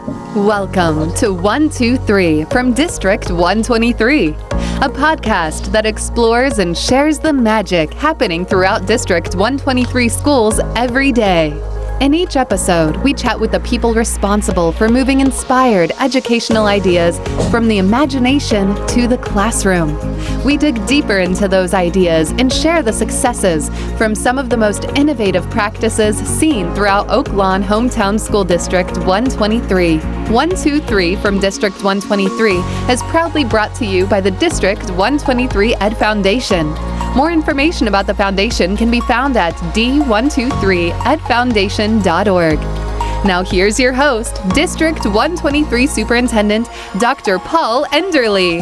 Welcome to 123 from District 123, a podcast that explores and shares the magic happening throughout District 123 schools every day. In each episode, we chat with the people responsible for moving inspired educational ideas from the imagination to the classroom. We dig deeper into those ideas and share the successes from some of the most innovative practices seen throughout Oak Lawn Hometown School District 123. 123 from District 123 is proudly brought to you by the District 123 Ed Foundation. More information about the foundation can be found at d123edfoundation.org. Now here's your host, District 123 Superintendent Dr. Paul Enderle.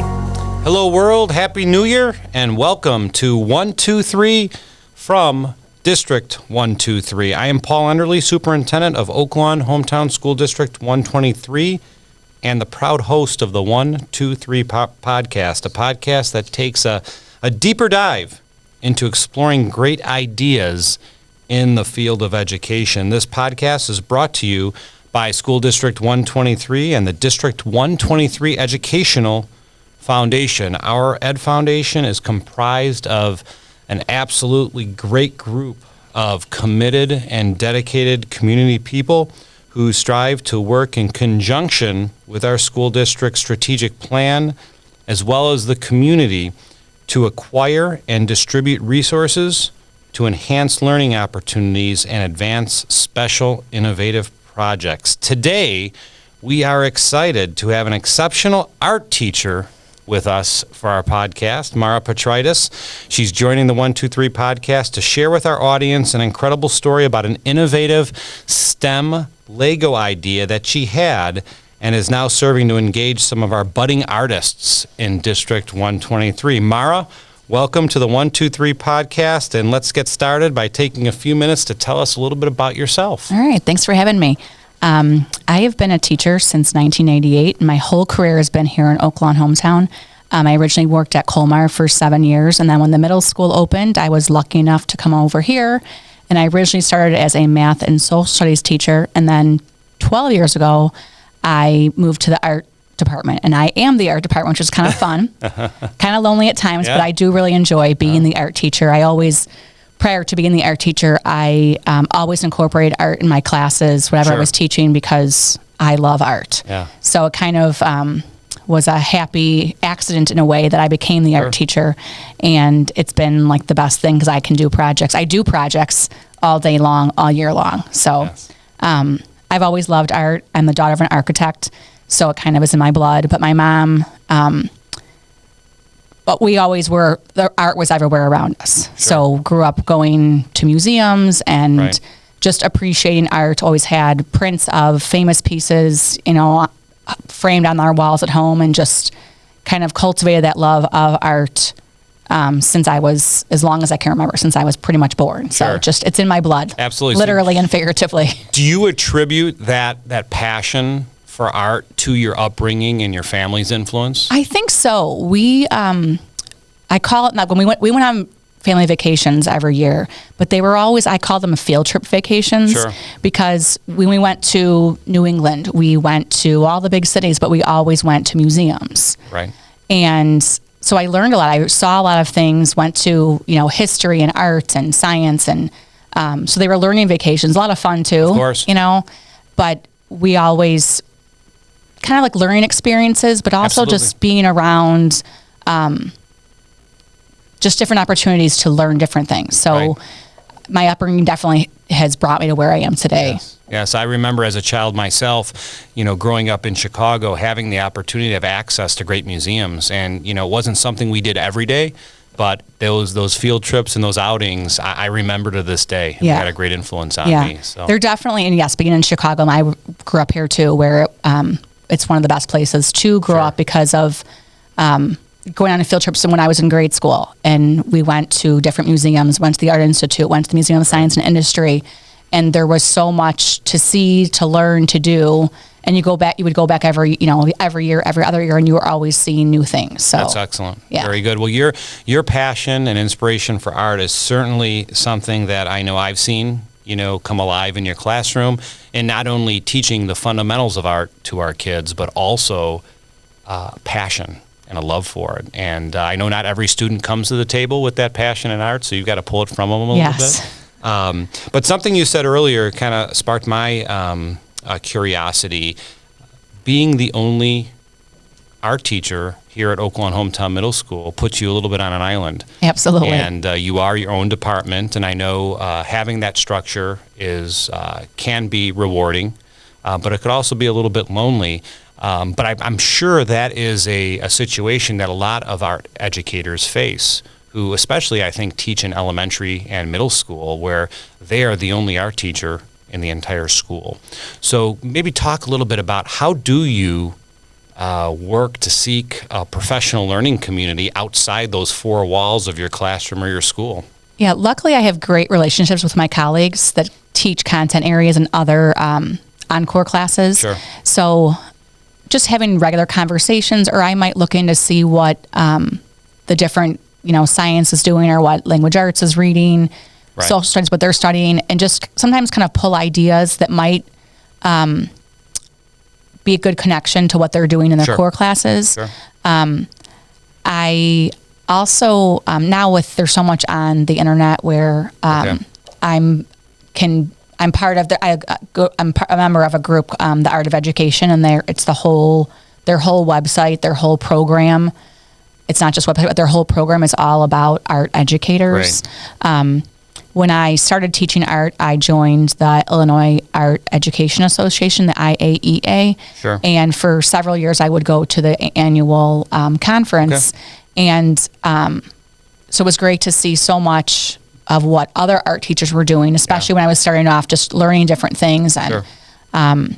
Hello world, Happy New Year, and welcome to 123 from District 123. I am Paul Enderle, Superintendent of Oak Lawn Hometown School District 123, and the proud host of the 123 podcast, a podcast that takes a deeper dive into exploring great ideas in the field of education. This podcast is brought to you by School District 123 and the District 123 Educational Foundation. Our Ed Foundation is comprised of an absolutely great group of committed and dedicated community people who strive to work in conjunction with our school district strategic plan, as well as the community, to acquire and distribute resources to enhance learning opportunities and advance special innovative projects. Today, we are excited to have an exceptional art teacher with us for our podcast, Mara Petraitis. She's joining the 123 podcast to share with our audience an incredible story about an innovative STEM Lego idea that she had and is now serving to engage some of our budding artists in District 123. Mara, welcome to the 123 podcast, and let's get started by taking a few minutes to tell us a little bit about yourself. All right, thanks for having me. I have been a teacher since 1988, and my whole career has been here in Oak Lawn Hometown. I originally worked at Colmar for 7 years, and then when the middle school opened, I was lucky enough to come over here, and I originally started as a math and social studies teacher, and then 12 years ago, I moved to the art department, and I am the art department, which is kind of fun, kind of lonely at times, but I do really enjoy being the art teacher. Prior to being the art teacher, I always incorporated art in my classes, whatever I was teaching, because I love art. Yeah. So it kind of was a happy accident in a way that I became the art teacher, and it's been like the best thing because I can do projects. I do projects all day long, all year long. So I've always loved art. I'm the daughter of an architect, so it kind of is in my blood. But my mom, but we always were, the art was everywhere around us. Sure. So grew up going to museums and just appreciating art. Always had prints of famous pieces, framed on our walls at home, and just kind of cultivated that love of art since I was, as long as I can remember, since I was pretty much born. Sure. So it's in my blood. Absolutely. Literally and figuratively. Do you attribute that passion for art to your upbringing and your family's influence? I think so. I call it, when we went on family vacations every year, but they were always, I call them field trip vacations, because when we went to New England, we went to all the big cities, but we always went to museums. Right. And so I learned a lot. I saw a lot of things, went to, history and art and science. And so they were learning vacations, a lot of fun too, of course. But we always kind of like learning experiences, but also just being around just different opportunities to learn different things. So my upbringing definitely has brought me to where I am today. Yes, I remember as a child myself, growing up in Chicago, having the opportunity to have access to great museums. And, it wasn't something we did every day, but those field trips and those outings, I remember to this day. They had a great influence on me. So. They're definitely, and yes, being in Chicago, I grew up here too, where it's one of the best places to grow up because of going on field trips when I was in grade school. And we went to different museums, went to the Art Institute, went to the Museum of Science and Industry. And there was so much to see, to learn, to do. And you would go back every year, every other year, and you were always seeing new things. So that's excellent. Yeah. Very good. Well, your passion and inspiration for art is certainly something that I know I've seen come alive in your classroom, and not only teaching the fundamentals of art to our kids, but also passion and a love for it. And I know not every student comes to the table with that passion in art, so you've got to pull it from them a little bit. But something you said earlier kind of sparked my curiosity. Being the only art teacher here at Oaklawn Hometown Middle School puts you a little bit on an island. Absolutely. And you are your own department, and I know having that structure can be rewarding, but it could also be a little bit lonely. But I'm sure that is a situation that a lot of art educators face, who especially I think teach in elementary and middle school, where they are the only art teacher in the entire school. So maybe talk a little bit about how do you work to seek a professional learning community outside those four walls of your classroom or your school? Yeah, luckily I have great relationships with my colleagues that teach content areas and other encore classes. Sure. So just having regular conversations, or I might look in to see what the different, science is doing, or what language arts is reading, social studies, what they're studying, and just sometimes kind of pull ideas that might be a good connection to what they're doing in their core classes. Sure. I also, now there's so much on the internet where I'm part of I'm a member of a group, the Art of Education, and it's their whole website, their whole program. It's not just website, but their whole program is all about art educators. Right. When I started teaching art, I joined the Illinois Art Education Association, the IAEA. Sure. And for several years, I would go to the annual conference. Okay. And so it was great to see so much of what other art teachers were doing, especially when I was starting off, just learning different things. And I'm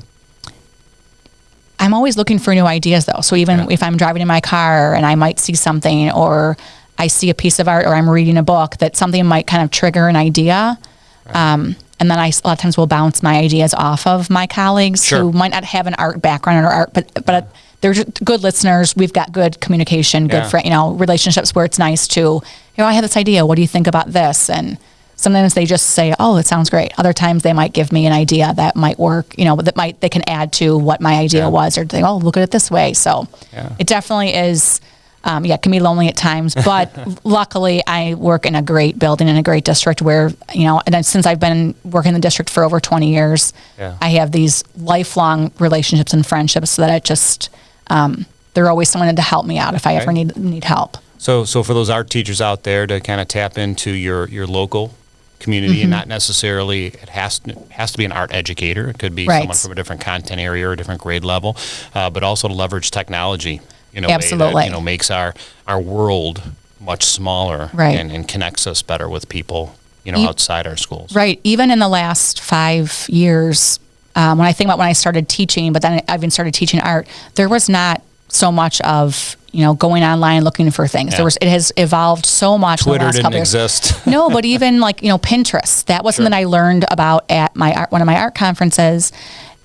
always looking for new ideas, though. So even if I'm driving in my car and I might see something, or I see a piece of art, or I'm reading a book, that something might kind of trigger an idea. And then I a lot of times will bounce my ideas off of my colleagues who might not have an art background or art, but they're just good listeners. We've got good communication, good relationships where it's nice to, I have this idea. What do you think about this? And sometimes they just say, "Oh, it sounds great." Other times they might give me an idea that might work, they can add to what my idea was, or think, "Oh, look at it this way." So it definitely is. It can be lonely at times, but luckily I work in a great building in a great district where, and since I've been working in the district for over 20 years, I have these lifelong relationships and friendships that they're always someone to help me out if I ever need help. So for those art teachers out there to kind of tap into your local community, and not necessarily it has to be an art educator. It could be someone from a different content area or a different grade level, but also to leverage technology in a way that makes our world much smaller and connects us better with people outside our schools. Right. Even in the last 5 years, when I think about when I started teaching, but then I even started teaching art, there was not so much of going online looking for things. It has evolved so much. Twitter in the last didn't exist. No, but even Pinterest. That was something I learned about at one of my art conferences,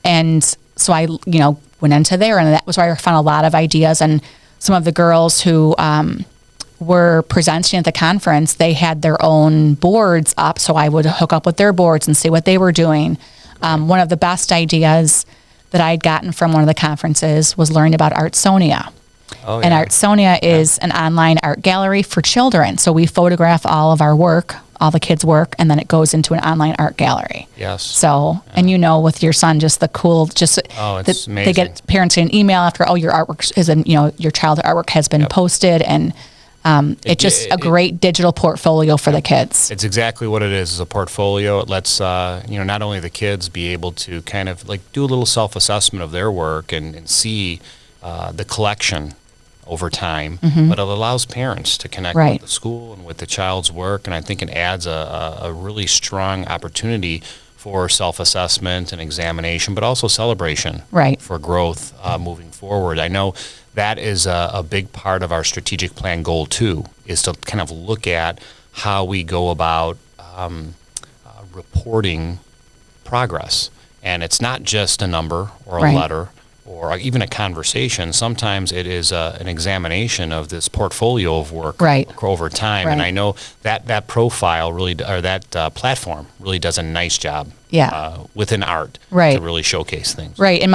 and so I went into there, and that was where I found a lot of ideas. And some of the girls who were presenting at the conference, they had their own boards up, so I would hook up with their boards and see what they were doing. One of the best ideas that I'd gotten from one of the conferences was learning about Artsonia. And Artsonia is an online art gallery for children. So we photograph all of our work, all the kids' work, and then it goes into an online art gallery. Yes. So, and with your son, just the cool, it's amazing. They get parents an email after, your artwork is your childhood artwork has been posted, and it's just a great digital portfolio for the kids. It's exactly what it is a portfolio. It lets, not only the kids be able to kind of do a little self-assessment of their work and see the collection over time, but it allows parents to connect with the school and with the child's work, and I think it adds a really strong opportunity for self-assessment and examination, but also celebration for growth moving forward. I know that is a big part of our strategic plan goal too, is to kind of look at how we go about reporting progress. And it's not just a number or a letter or even a conversation. Sometimes it is an examination of this portfolio of work Right. over time. Right. And I know that profile really, or that platform really does a nice job within art Right. to really showcase things. Right. And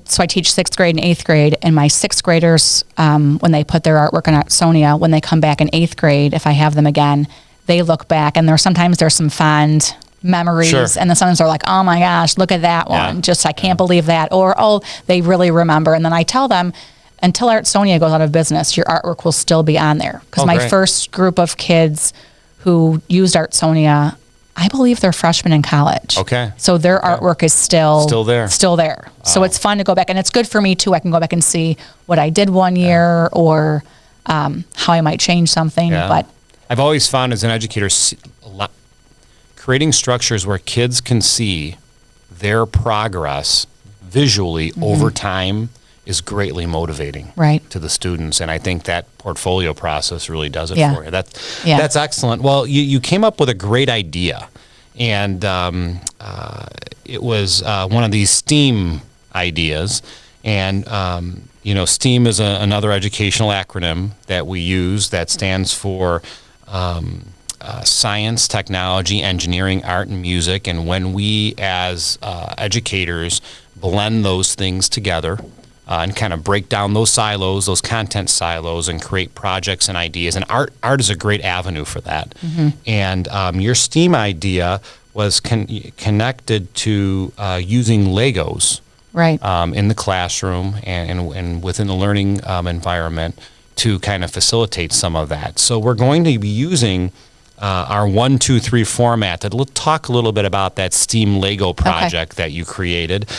so I teach 6th grade and 8th grade, and my 6th graders, when they put their artwork on Artsonia, when they come back in 8th grade, if I have them again, they look back, and there's some fond memories, Sure. and then sometimes they're like, oh my gosh, look at that one. Just, I can't believe that. Or, oh, they really remember. And then I tell them, until Artsonia goes out of business, your artwork will still be on there. Because my great. first group of kids who used Artsonia, I believe they're freshmen in college. Okay. So their artwork is still there. Still there. So it's fun to go back, and it's good for me too. I can go back and see what I did one year, or how I might change something. Yeah. But I've always found as an educator, creating structures where kids can see their progress visually over time is greatly motivating Right. to the students. And I think that portfolio process really does it Yeah. for you. That's excellent. Well, you came up with a great idea. And it was one of these STEAM ideas. And, STEAM is another educational acronym that we use that stands for science, technology, engineering, art, and music. And when we as educators blend those things together and kind of break down those silos, those content silos, and create projects and ideas, and art is a great avenue for that. And your STEAM idea was connected to using Legos right. in the classroom and within the learning environment to kind of facilitate some of that. So we're going to be using our 1, 2, 3 format to talk a little bit about that STEAM Lego project that you created.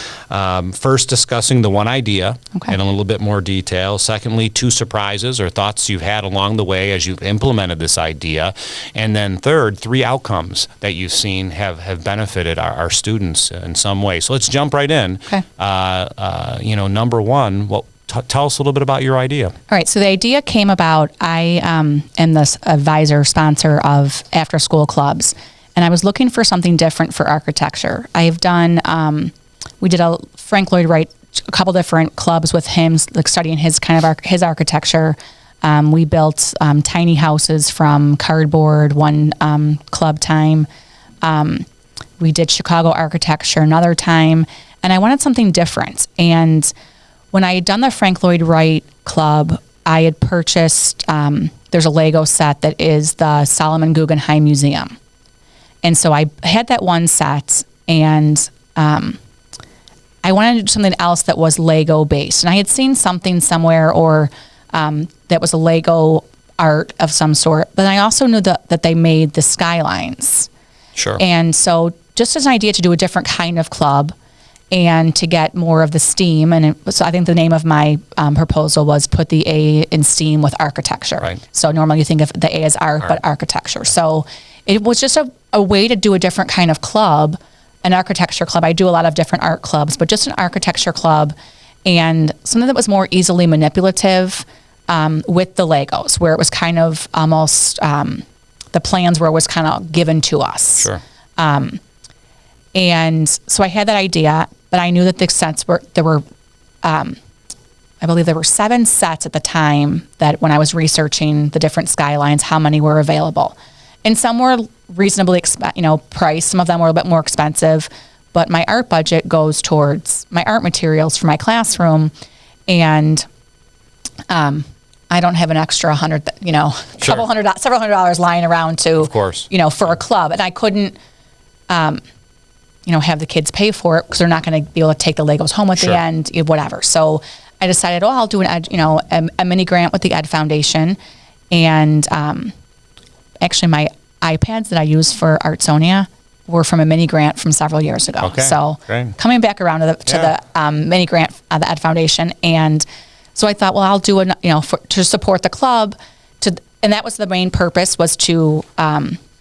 First, discussing the one idea in a little bit more detail. Secondly, 2 surprises or thoughts you've had along the way as you've implemented this idea. And then third, 3 outcomes that you've seen have benefited our students in some way. So let's jump right in. Okay. Number one, tell us a little bit about your idea. All right. So the idea came about, I am the advisor sponsor of after school clubs, and I was looking for something different for architecture. I've done, we did a Frank Lloyd Wright, a couple different clubs with him, like studying his kind of his architecture. We built tiny houses from cardboard one club time. We did Chicago architecture another time, and I wanted something different. And when I had done the Frank Lloyd Wright Club, I had purchased, there's a Lego set that is the Solomon Guggenheim Museum. And so I had that one set, and I wanted to do something else that was Lego based. And I had seen something somewhere or that was a Lego art of some sort, but I also knew that they made the skylines. Sure. And so just as an idea to do a different kind of club, and to get more of the STEAM. And so I think the name of my proposal was put the A in STEAM with architecture. Right. So normally you think of the A as art, but architecture. So it was just a way to do a different kind of club, an architecture club. I do a lot of different art clubs, but just an architecture club, and something that was more easily manipulative with the Legos, where it was kind of almost, the plans where it was kind of given to us. Sure. And so I had that idea, but I knew that the sets I believe there were 7 sets at the time that when I was researching the different skylines, how many were available. And some were reasonably priced. Some of them were a bit more expensive, but my art budget goes towards my art materials for my classroom. And, I don't have an extra several $100 lying around to, of course, for a club. And I couldn't, have the kids pay for it because they're not going to be able to take the Legos home at the end, whatever. So I decided, I'll do a mini grant with the Ed Foundation. And actually my iPads that I use for Artsonia were from a mini grant from several years ago. Okay. So great. Coming back around to the mini grant of the Ed Foundation. And so I thought, well, I'll do to support the club and that was the main purpose, was to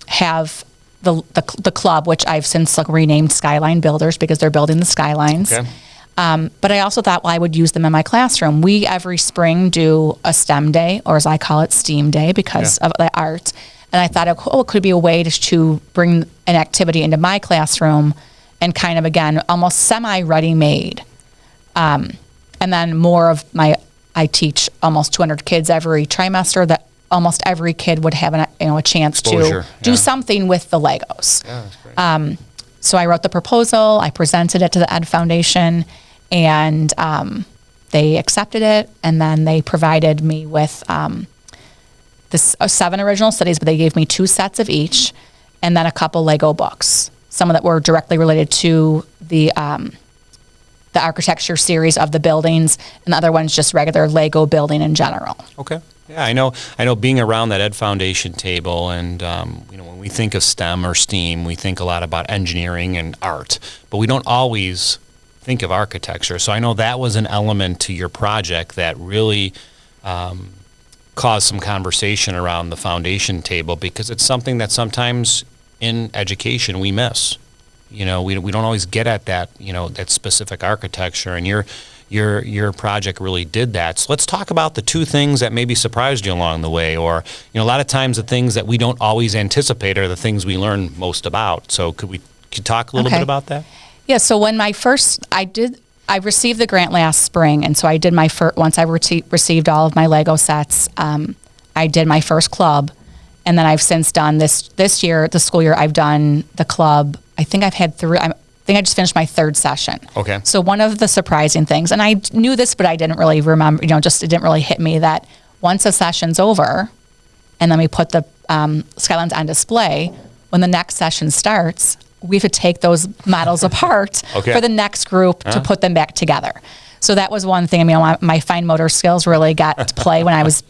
have the club, which I've since renamed Skyline Builders because they're building the skylines. Okay. But I also thought, well, I would use them in my classroom. We every spring do a STEM day, or as I call it, STEAM day, because of the art. And I thought, it could be a way to bring an activity into my classroom and kind of, again, almost semi-ready-made. And then I teach almost 200 kids every trimester, that almost every kid would have a chance Exposure, to do something with the Legos. Yeah, that's great. So I wrote the proposal, I presented it to the Ed Foundation, and they accepted it, and then they provided me with 7 original studies, but they gave me 2 sets of each, and then a couple Lego books, some that were directly related to the architecture series of the buildings, and the other one's just regular Lego building in general. Okay. Yeah, I know being around that Ed Foundation table, and when we think of STEM or STEAM, we think a lot about engineering and art, but we don't always think of architecture. So I know that was an element to your project that really caused some conversation around the foundation table, because it's something that sometimes in education we miss. We don't always get at that, that specific architecture, and your project really did that. So let's talk about the 2 things that maybe surprised you along the way, or a lot of times the things that we don't always anticipate are the things we learn most about. So could you talk a little bit about that? Yeah. So when I received the grant last spring, and so I did my first. Once I received all of my Lego sets, I did my first club, and then I've since done this year, the school year. I've done the club. I think I've had 3. I think I just finished my 3rd session. Okay. So one of the surprising things, and I knew this, but I didn't really remember. It didn't really hit me that once a session's over, and then we put the Skylines on display. When the next session starts, we have to take those models apart for the next group to put them back together. So that was one thing. My fine motor skills really got to play when I was,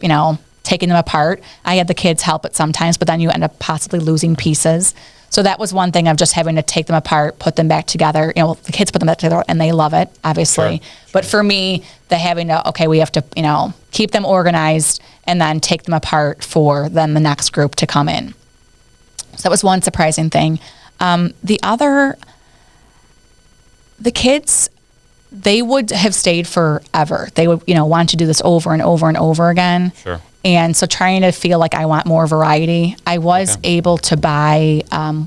taking them apart. I had the kids help it sometimes, but then you end up possibly losing pieces. So that was one thing of just having to take them apart, put them back together. The kids put them back together and they love it, obviously. Sure. But for me, the having to, we have to, keep them organized and then take them apart for then the next group to come in. So that was one surprising thing. The other, the kids, they would have stayed forever. They would, want to do this over and over and over again. Sure. And so trying to feel like I want more variety, I was able to buy,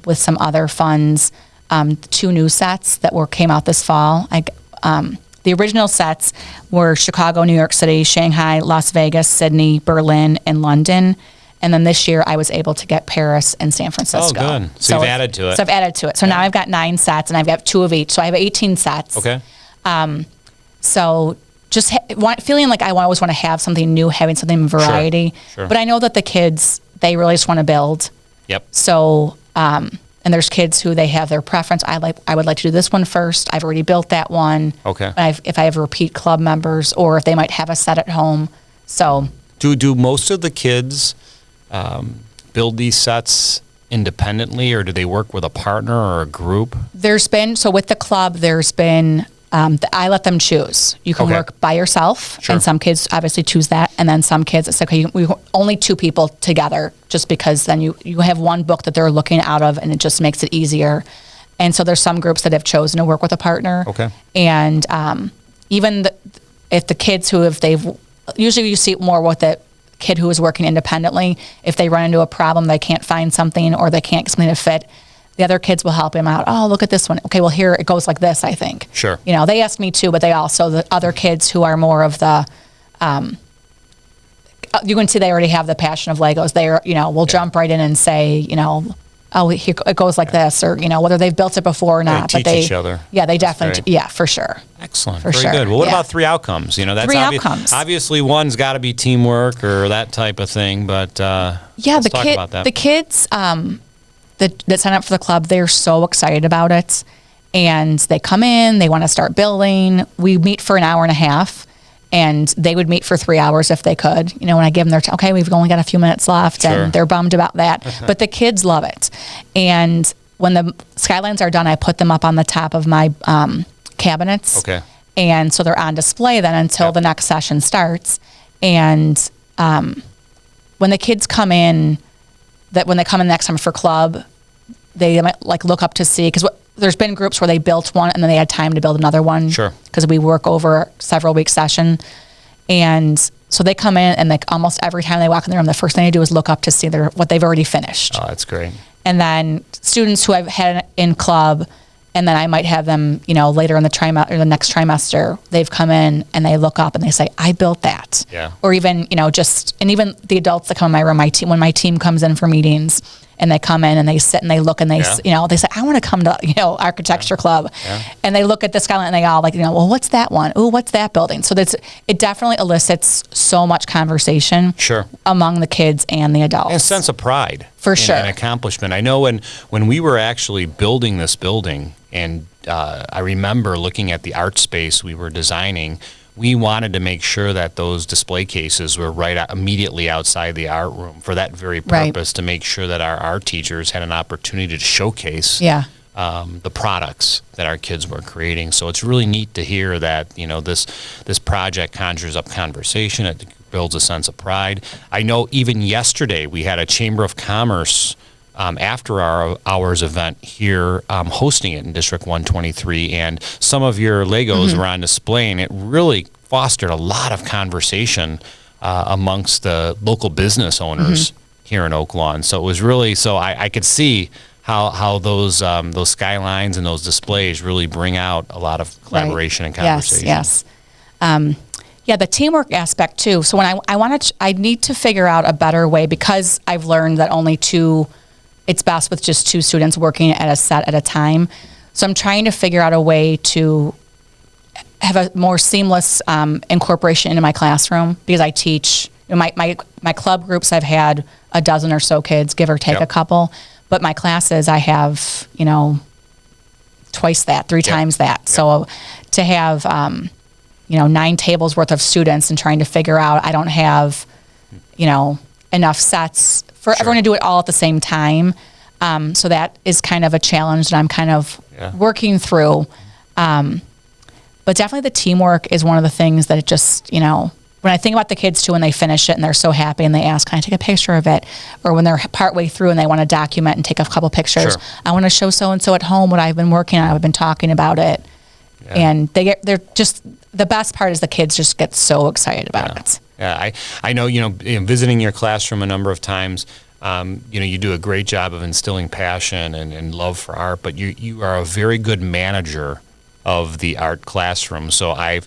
with some other funds, 2 new sets that came out this fall. The original sets were Chicago, New York City, Shanghai, Las Vegas, Sydney, Berlin, and London. And then this year I was able to get Paris and San Francisco. Oh, good. So you've added to it. So I've added to it. So now I've got 9 sets, and I've got 2 of each. So I have 18 sets. Okay. So just feeling like I always want to have something new, having something variety. Sure. But I know that the kids, they really just want to build. Yep. So, and there's kids who they have their preference. I would like to do this one first. I've already built that one. Okay. If I have repeat club members, or if they might have a set at home. So. Do most of the kids build these sets independently, or do they work with a partner or a group? So with the club, there's been, I let them choose. You can work by yourself, and some kids obviously choose that, and then some kids, it's okay, we only 2 people together, just because then you have one book that they're looking out of, and it just makes it easier. And so there's some groups that have chosen to work with a partner. Okay. And even if the kids usually you see more with it, kid who is working independently, if they run into a problem, they can't find something, or they can't get something to fit, the other kids will help him out. Oh, look at this one. Okay, well, here it goes like this, I think. Sure. They ask me too, but they also, the other kids who are more of the, you can see they already have the passion of Legos. They're, will jump right in and say, oh, here, it goes like this, or, whether they've built it before or not. They teach each other. Yeah, they definitely, for sure. Excellent. Very good. Well, what about 3 outcomes? That's 3 outcomes. Obviously, one's got to be teamwork or that type of thing, but let's talk about that. The kids that sign up for the club, they're so excited about it. And they come in, they want to start building. We meet for an hour and a half, and they would meet for 3 hours if they could. When I give them okay, we've only got a few minutes left, and they're bummed about that. But the kids love it. And when the Skylines are done, I put them up on the top of my cabinets. Okay. And so they're on display then until the next session starts. And when the kids come in, when they come in next time for club, they might look up to see, because there's been groups where they built one and then they had time to build another one. Sure. Because we work over several week session. And so they come in, and almost every time they walk in the room, the first thing they do is look up to see what they've already finished. Oh, that's great. And then students who I've had in club, And then I might have them, later in the next trimester, they've come in and they look up and they say, I built that. Yeah. Or even, and even the adults that come in my room, when my team comes in for meetings and they come in and they sit and they look and they say, I want to come to, architecture club. Yeah. And they look at the skyline and they all well, what's that one? Oh, what's that building? So it definitely elicits so much conversation among the kids and the adults. And a sense of pride. For sure. And accomplishment. I know when we were actually building this building, and I remember looking at the art space we were designing, we wanted to make sure that those display cases were immediately outside the art room for that very purpose, to make sure that our art teachers had an opportunity to showcase the products that our kids were creating. So it's really neat to hear that, this project conjures up conversation. It builds a sense of pride. I know even yesterday we had a Chamber of Commerce after our hours event here, hosting it in District 123, and some of your Legos were on display, and it really fostered a lot of conversation amongst the local business owners here in Oak Lawn. So it was really, I could see how those skylines and those displays really bring out a lot of collaboration and conversation. Yes. The teamwork aspect too. So when I need to figure out a better way, because I've learned that it's best with just two students working at a set at a time. So I'm trying to figure out a way to have a more seamless incorporation into my classroom, because I teach, my club groups, I've had a dozen or so kids, give or take a couple, but my classes, I have, twice that, three times that. So to have, 9 tables worth of students and trying to figure out, I don't have, enough sets for everyone to do it all at the same time. So that is kind of a challenge that I'm kind of working through. But definitely the teamwork is one of the things that it just, when I think about the kids too, when they finish it and they're so happy and they ask, can I take a picture of it? Or when they're partway through and they want to document and take a couple pictures. I want to show so-and-so at home what I've been working on. I've been talking about it. Yeah. And they're just, the best part is the kids just get so excited about it. Yeah, I know, visiting your classroom a number of times, you do a great job of instilling passion and love for art, but you are a very good manager of the art classroom. So I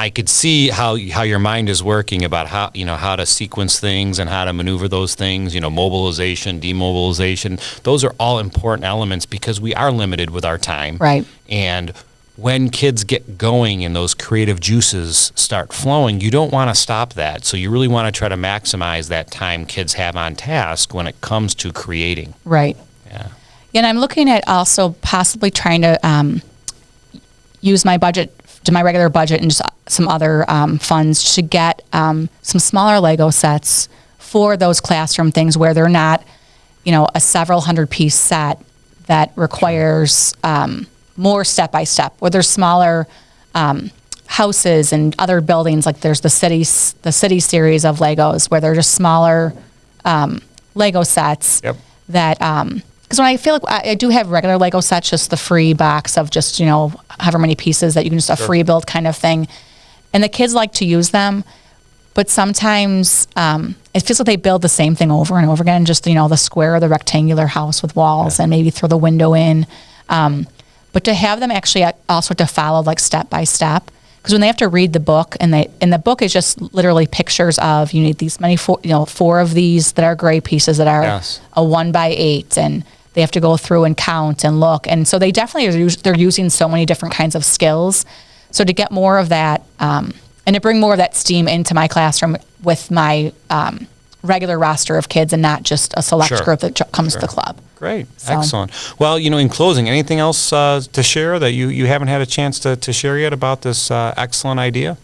could see how your mind is working about how to sequence things and how to maneuver those things, mobilization, demobilization. Those are all important elements because we are limited with our time. Right. And when kids get going and those creative juices start flowing, you don't want to stop that. So you really want to try to maximize that time kids have on task when it comes to creating. Right. Yeah. And I'm looking at also possibly trying to use my budget, to my regular budget, and just some other funds to get some smaller Lego sets for those classroom things where they're not, a several hundred piece set that requires more step-by-step, where there's smaller houses and other buildings, like there's the city series of Legos, where they're just smaller Lego sets. Yep. That, because when I feel like I do have regular Lego sets, just the free box of just, however many pieces that you can just, a free build kind of thing. And the kids like to use them, but sometimes it feels like they build the same thing over and over again, just, the square or the rectangular house with walls and maybe throw the window in. But to have them actually also to follow like step by step, because when they have to read the book and the book is just literally pictures of, you need these many, 4 of these that are gray pieces that are a 1x8, and they have to go through and count and look. And so they definitely they're using so many different kinds of skills. So to get more of that, and to bring more of that steam into my classroom with my regular roster of kids and not just a select group that comes to the club. Great. So. Excellent. Well, in closing, anything else to share that you haven't had a chance to share yet about this excellent idea?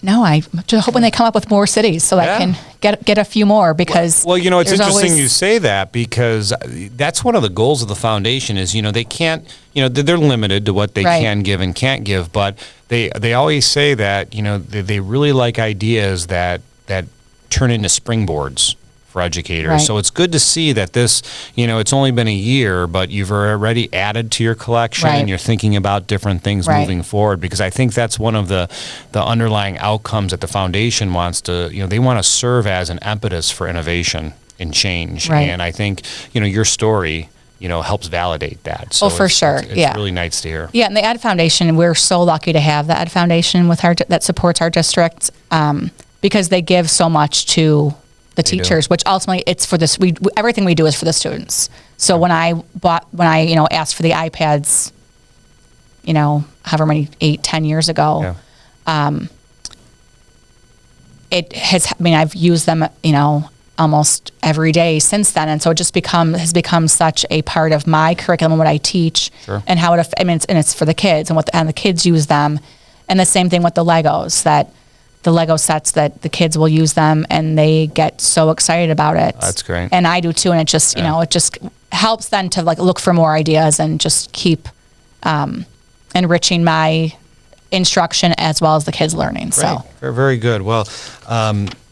No, I'm just hoping they come up with more cities so that I can get a few more, because well, it's interesting you say that, because that's one of the goals of the foundation is, they can't, they're limited to what they can give and can't give, but they always say that, they really like ideas that turn into springboards for educators. Right. So it's good to see that this, it's only been a year, but you've already added to your collection and you're thinking about different things moving forward, because I think that's one of the underlying outcomes that the foundation wants to, they want to serve as an impetus for innovation and change. Right. And I think, your story helps validate that. So for sure. It's really nice to hear. Yeah, and the Ed Foundation, we're so lucky to have the Ed Foundation that supports our district because they give so much to the teachers, which ultimately it's for this. Everything we do is for the students. So when I asked for the iPads, however many 8-10 years ago, it has. I've used them, almost every day since then, and so it just has become such a part of my curriculum and what I teach, and how it's for the kids and the kids use them, and the same thing with the Legos the Lego sets that the kids will use them and they get so excited about it. That's great. And I do too. And it just, it just helps them to look for more ideas and just keep enriching my instruction as well as the kids learning. Great. So Very, very good. Well,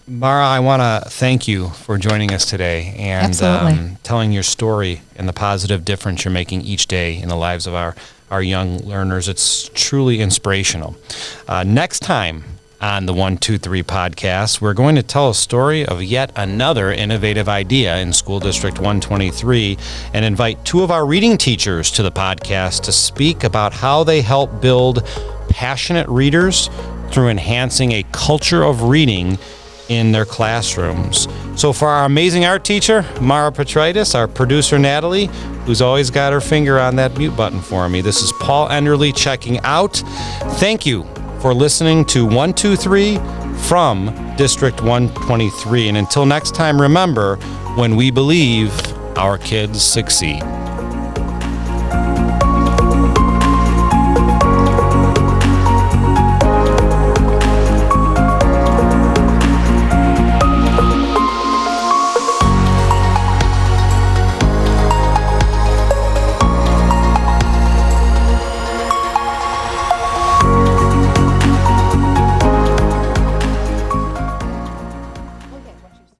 Mara, I want to thank you for joining us today and telling your story and the positive difference you're making each day in the lives of our young learners. It's truly inspirational. Next time on the 123 podcast, we're going to tell a story of yet another innovative idea in School District 123 and invite two of our reading teachers to the podcast to speak about how they help build passionate readers through enhancing a culture of reading in their classrooms. So for our amazing art teacher, Mara Petraitis, our producer, Natalie, who's always got her finger on that mute button for me, this is Paul Enderle checking out. Thank you for listening to 123 from District 123. And until next time, remember, when we believe, our kids succeed.